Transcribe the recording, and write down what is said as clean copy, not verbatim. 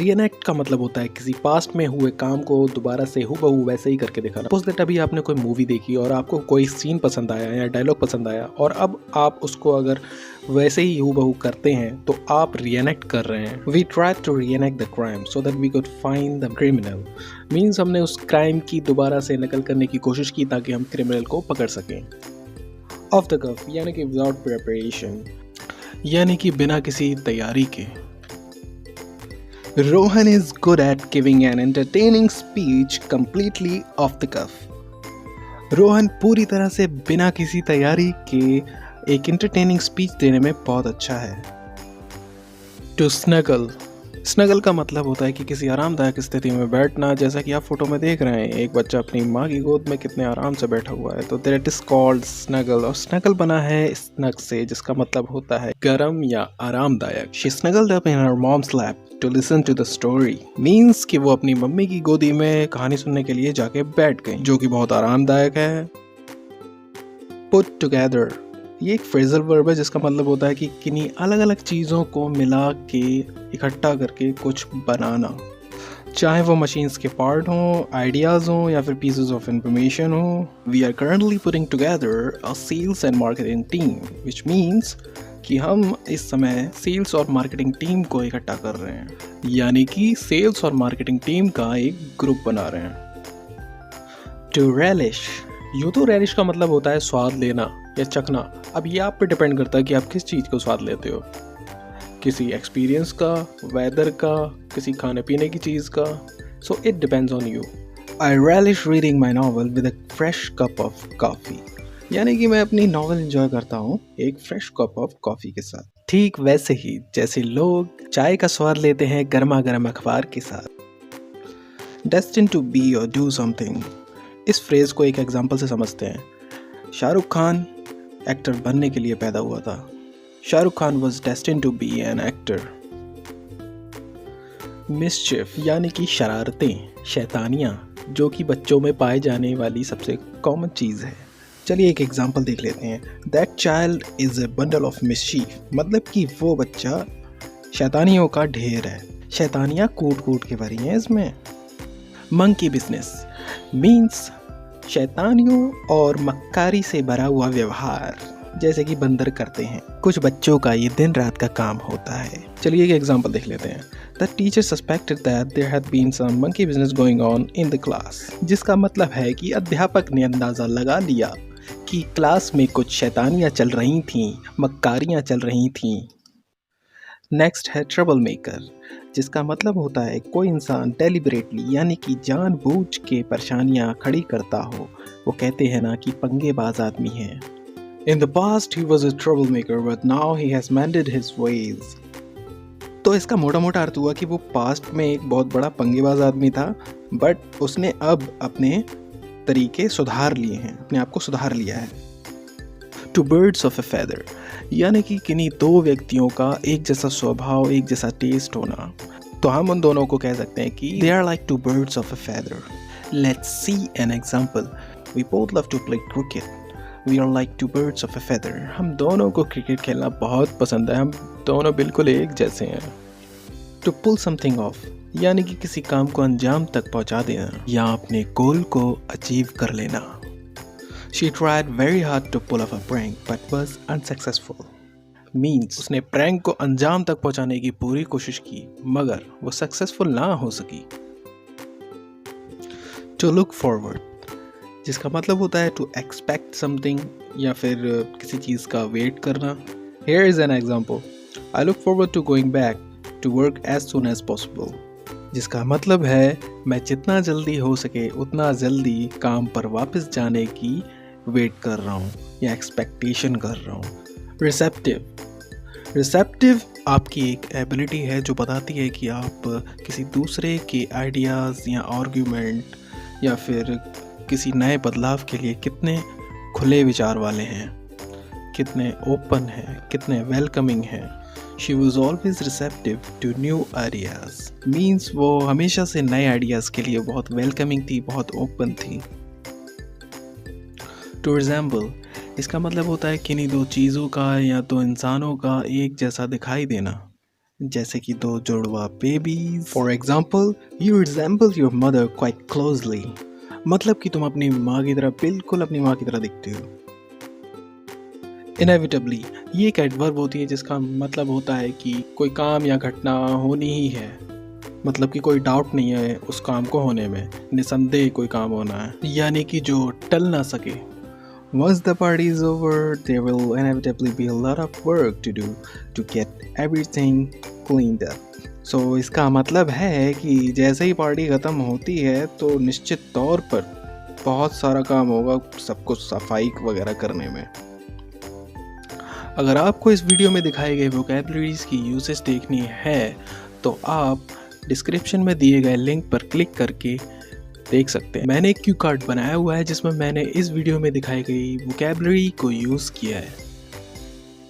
रीएनेक्ट का मतलब होता है किसी पास्ट में हुए काम को दोबारा से हूबहू वैसे ही करके दिखाना। सपोज दैट अभी आपने कोई मूवी देखी और आपको कोई सीन पसंद आया या डायलॉग पसंद आया और अब आप उसको अगर वैसे ही हूबहू करते हैं तो आप रीएनेक्ट कर रहे हैं। We try to reenact the crime so that we could find the criminal. Means हमने उस क्राइम की दोबारा से नकल करने की कोशिश की ताकि हम क्रिमिनल को पकड़ सकें। ऑफ द कफ यानी कि विदाउट प्रिपरेशन, यानी कि बिना किसी तैयारी के। Rohan is good at giving an entertaining speech completely off the cuff. Rohan पूरी तरह से बिना किसी तैयारी के एक एंटरटेनिंग स्पीच देने में बहुत अच्छा है। टू स्नगल, स्नगल का मतलब होता है कि किसी आरामदायक स्थिति में बैठना, जैसा कि आप फोटो में देख रहे हैं एक बच्चा अपनी माँ की गोद में कितने आराम से बैठा हुआ है, तो दैट इज कॉल्ड स्नगल। और स्नगल बना है स्नग से, जिसका मतलब होता है गर्म या आरामदायक। She snuggled up in her mom's lap to listen to the story, means कि वो अपनी मम्मी की गोदी में कहानी सुनने के लिए जाके बैठ गई, जो कि बहुत आरामदायक है। पुट टुगेदर, ये एक फ्रेजल वर्ब है जिसका मतलब होता है कि किन्हीं अलग अलग चीज़ों को मिला के इकट्ठा करके कुछ बनाना, चाहे वो मशीन्स के पार्ट हों, आइडियाज़ हों या फिर पीसेस ऑफ इंफॉर्मेशन हो। We are currently putting together a sales and marketing team, which means कि हम इस समय सेल्स और मार्केटिंग टीम को इकट्ठा कर रहे हैं, यानी कि सेल्स और मार्केटिंग टीम का एक ग्रुप बना रहे हैं। टू रेलिश, यूँ तो रेलिश का मतलब होता है स्वाद लेना या चखना। अब ये आप पे डिपेंड करता है कि आप किस चीज़ को स्वाद लेते हो, किसी एक्सपीरियंस का, वेदर का, किसी खाने पीने की चीज़ का। So it depends on you. I relish reading my novel with a fresh cup of coffee, यानी कि मैं अपनी नॉवल एंजॉय करता हूँ एक फ्रेश कप ऑफ कॉफ़ी के साथ। ठीक वैसे ही जैसे लोग चाय का स्वाद लेते हैं गर्मा गर्म अखबार के साथ। डेस्टिन्ड टू बी और डू समथिंग, इस फ्रेज को एक एग्जांपल से समझते हैं। शाहरुख खान एक्टर बनने के लिए पैदा हुआ था। Shahrukh Khan was destined to be an actor. Mischief यानी कि शरारतें, शैतानियाँ, जो कि बच्चों में पाए जाने वाली सबसे कॉमन चीज़ है। चलिए एक एग्जांपल देख लेते हैं। That child is a bundle of mischief, मतलब कि वो बच्चा शैतानियों का ढेर है, शैतानियाँ कूट कूट के भरी हैं इसमें। मंकी बिजनेस मीन्स शैतानियों और मक्कारी से भरा हुआ व्यवहार, जैसे कि बंदर करते हैं। कुछ बच्चों का ये दिन रात का काम होता है। चलिए एक एग्जांपल देख लेते हैं। The teacher suspected that there had been some monkey business going on in the class, जिसका मतलब है कि अध्यापक ने अंदाज़ा लगा लिया कि क्लास में कुछ शैतानियाँ चल रही थीं, मक्कारियाँ चल रही थीं। नेक्स्ट है ट्रबल मेकर, जिसका मतलब होता है कोई इंसान डेलिबरेटली यानी कि जानबूझ के परेशानियाँ खड़ी करता हो। वो कहते हैं ना कि पंगेबाज आदमी है। In the past he was a troublemaker but now he has mended his ways। तो इसका मोटा मोटा अर्थ हुआ कि वो पास्ट में एक बहुत बड़ा पंगेबाज आदमी था, बट उसने अब अपने तरीके सुधार लिए हैं, अपने आप को सुधार लिया है। Two birds of a feather, यानी कि किन्हीं दो व्यक्तियों का एक जैसा स्वभाव, एक जैसा टेस्ट होना। तो हम उन दोनों को कह सकते हैं कि they are like two birds of a feather. Let's see an example. We both love to play cricket. We are like two birds of a feather. हम दोनों को क्रिकेट खेलना बहुत पसंद है, हम दोनों बिल्कुल एक जैसे हैं। टू पुल समथिंग ऑफ, यानी कि किसी काम को अंजाम तक पहुंचा देना या अपने गोल को अचीव कर लेना। She tried very hard to pull off a prank but was unsuccessful। Means उसने प्रैंक को अंजाम तक पहुंचाने की पूरी कोशिश की मगर वो सक्सेसफुल ना हो सकी। To look forward, जिसका मतलब होता है to expect something या फिर किसी चीज़ का वेट करना। Here is an example। I look forward to going back to work as soon as possible, जिसका मतलब है मैं जितना जल्दी हो सके उतना जल्दी काम पर वापस जाने की वेट कर रहा हूँ या एक्सपेक्टेशन कर रहा हूँ। रिसेप्टिव, रिसेप्टिव आपकी एक एबिलिटी है जो बताती है कि आप किसी दूसरे के आइडियाज़ या आर्ग्यूमेंट या फिर किसी नए बदलाव के लिए कितने खुले विचार वाले हैं, कितने ओपन हैं, कितने वेलकमिंग हैं। She was always receptive to new ideas। Means वो हमेशा से नए आइडियाज़ के लिए बहुत वेलकमिंग थी, बहुत ओपन थी। To resemble, इसका मतलब होता है किन्हीं दो चीज़ों का या दो इंसानों का एक जैसा दिखाई देना। जैसे कि दो जुड़वा babies. For example, you resemble your mother quite closely, मतलब कि तुम अपनी माँ की तरह, बिल्कुल अपनी माँ की तरह दिखते हो। इनेविटेबली, ये एक एडवर्ब होती है जिसका मतलब होता है कि कोई काम या घटना होनी ही है, मतलब कि कोई डाउट नहीं है उस काम को होने में, निसंदेह कोई काम होना है, यानी कि जो टल ना सके। Once the party is over, there will inevitably be a lot of work to do to get everything cleaned up. So इसका मतलब है कि जैसे ही पार्टी ख़त्म होती है तो निश्चित तौर पर बहुत सारा काम होगा सब कुछ सफाई वगैरह करने में। अगर आपको इस वीडियो में दिखाए गए वोकैबुलरीज की यूसेज देखनी है तो आप डिस्क्रिप्शन में दिए गए लिंक पर क्लिक करके देख सकते हैं। मैंने एक क्यू कार्ड बनाया हुआ है जिसमें मैंने इस वीडियो में दिखाई गई वोकैबुलरी को यूज़ किया है।